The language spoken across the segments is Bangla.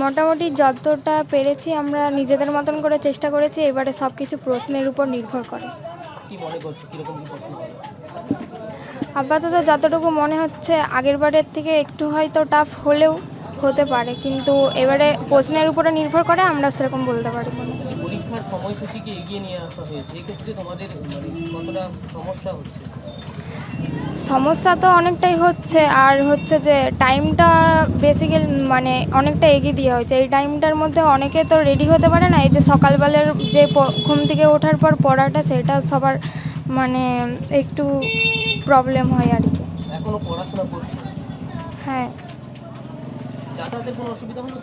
মোটামুটি যতটা পেরেছি আমরা নিজেদের মতন করে চেষ্টা করেছি, এবারে সব কিছু প্রশ্নের উপর নির্ভর করে। কি মনে করছো কিরকম কি প্রশ্ন হবে? আপাতত যতটুকু মনে হচ্ছে আগের বারের থেকে একটু হয়তো টাফ হলেও হতে পারে, কিন্তু এবারে প্রশ্নের উপরে নির্ভর করে, আমরা সেরকম বলতে পারি না। পরীক্ষার সময়সূচিকে এগিয়ে নিয়ে আসা হয়েছে, এক্ষেত্রে তোমাদের কতটা সমস্যা হচ্ছে? সমস্যা তো অনেকটাই হচ্ছে, আর হচ্ছে যে টাইমটা বেসিক্যালি অনেকটা এগিয়ে দেওয়া হয়েছে। এই টাইমটার মধ্যে অনেকে তো রেডি হতে পারে না। এই যে সকালবেলার যে ঘুম থেকে ওঠার পর পড়াটা, সেটা সবার একটু প্রবলেম হয় আর কি। এখনো পড়াশোনা করছো? হ্যাঁ। যাতায়াতের কোনো অসুবিধা হলো?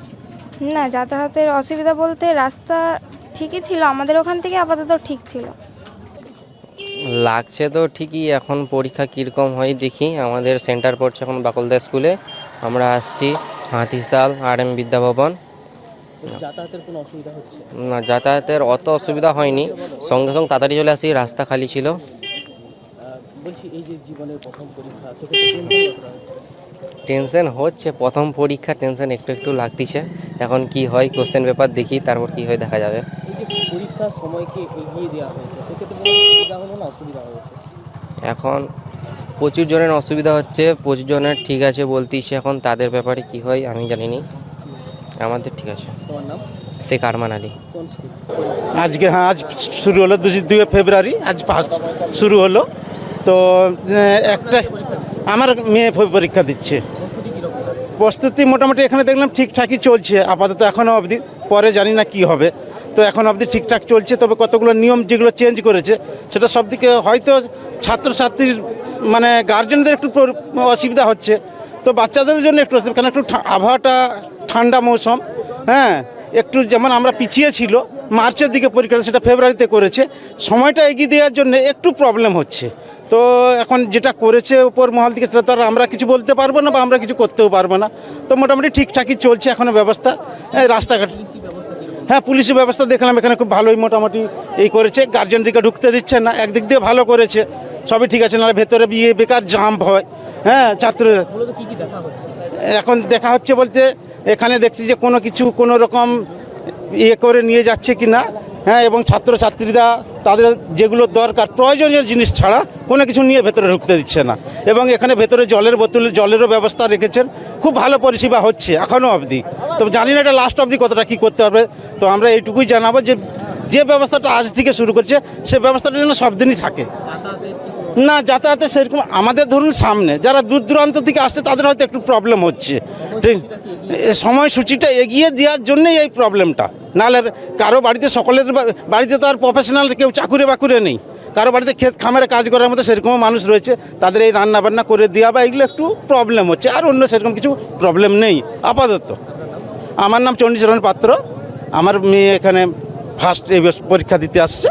না, যাতায়াতের অসুবিধা বলতে রাস্তা ঠিকই ছিল, আমাদের ওখান থেকে আপাতত ঠিক ছিল। লাগছে তো ঠিকই, এখন পরীক্ষা কীরকম হয় দেখি। আমাদের সেন্টার পড়ছে এখন বাকলদা স্কুলে, আমরা আসছি হাতিশাল RM বিদ্যাভবন। যাতায়াতের কোনো অসুবিধা হচ্ছে? না, যাতায়াতের অত অসুবিধা হয়নি, সঙ্গে সঙ্গে তাড়াতাড়ি চলে আসি, রাস্তা খালি ছিল। বলছি এই যে জীবনের প্রথম পরীক্ষা, সেক্ষেত্রে টেনশন হচ্ছে, প্রথম পরীক্ষা টেনশন একটু একটু লাগতেছে। এখন কি হয় কোশ্চেন পেপার দেখি, তারপর কি হয় দেখা যাবে। এই যে পরীক্ষার সময়কে এগিয়ে দেওয়া হয়েছে, সেক্ষেত্রে কোনো সুবিধা হলো না অসুবিধা হয়েছে? এখন প্রচুর জনের অসুবিধা হচ্ছে, প্রচুর জনের ঠিক আছে বলতেছে, এখন তাদের ব্যাপারে কি হয় আমি জানিনি। আমাদের ঠিক আছে। তোমার নাম? শেখ আরমান আলী। কোন স্কুল? আজ শুরু হলো 2 ফেব্রুয়ারি, আজ ফার্স্ট শুরু হলো। তো একটা আমার মেয়ে পরীক্ষা দিচ্ছে। প্রস্তুতি মোটামুটি এখানে দেখলাম ঠিকঠাকই চলছে আপাতত, এখনও অবধি। পরে জানি না কি হবে। তো এখন অবধি ঠিকঠাক চলছে, তবে কতগুলো নিয়ম যেগুলো চেঞ্জ করেছে, সেটা সব দিকে হয়তো ছাত্রছাত্রীর গার্জেনদের একটু অসুবিধা হচ্ছে। তো বাচ্চাদের জন্য একটু অসুবিধা, কারণ একটু আবহাওয়াটা ঠান্ডা মৌসুম। হ্যাঁ, একটু যেমন আমরা পিছিয়ে ছিল মার্চের দিকে পরীক্ষা, সেটা ফেব্রুয়ারিতে করেছে। সময়টা এগিয়ে দেওয়ার জন্য একটু প্রবলেম হচ্ছে। তো এখন যেটা করেছে উপর মহল দিকে, সেটা তো আর আমরা কিছু বলতে পারবো না, বা আমরা কিছু করতেও পারবো না। তো মোটামুটি ঠিকঠাকই চলছে এখনও ব্যবস্থা। রাস্তাঘাট, হ্যাঁ, পুলিশের ব্যবস্থা দেখলাম এখানে খুব ভালোই মোটামুটি এই করেছে। গার্জেন দিকে ঢুকতে দিচ্ছে না, একদিক দিয়ে ভালো করেছে, সবই ঠিক আছে। নাহলে ভেতরে বেকার জাম্প হয়। হ্যাঁ, এখন দেখা হচ্ছে বলতে এখানে দেখছি যে কোনো রকম করে নিয়ে যাচ্ছে কি না। হ্যাঁ, এবং ছাত্রছাত্রীরা তাদের যেগুলো দরকার প্রয়োজনীয় জিনিস ছাড়া কোনো কিছু নিয়ে ভেতরে ঢুকতে দিচ্ছে না। এবং এখানে ভেতরে জলের বোতল, জলেরও ব্যবস্থা রেখেছেন, খুব ভালো পরিষেবা হচ্ছে এখনও অবধি। তো জানি না এটা লাস্ট অবধি কতটা কী করতে হবে। তো আমরা এইটুকুই জানাবো যে ব্যবস্থাটা আজ থেকে শুরু করছে, সে ব্যবস্থাটা যেন সব দিনই থাকে। না, যাতায়াতে সেরকম আমাদের ধরুন সামনে যারা দূর দূরান্ত থেকে আসছে, তাদের হয়তো একটু প্রবলেম হচ্ছে। ঠিক, সময়সূচিটা এগিয়ে দেওয়ার জন্যই এই প্রবলেমটা। নাহলে কারো বাড়িতে, সকলের বাড়িতে তো আর প্রফেশনাল কেউ চাকুরে বাকুরে নেই। কারো বাড়িতে ক্ষেত খামারে কাজ করার মতো সেরকমও মানুষ রয়েছে, তাদের এই রান্নাবান্না করে দেওয়া বা এগুলো একটু প্রবলেম হচ্ছে। আর অন্য সেরকম কিছু প্রবলেম নেই আপাতত। আমার নাম চণ্ডীচরণ পাত্র, আমার মেয়ে এখানে ফার্স্ট এই পরীক্ষা দিতে আসছে।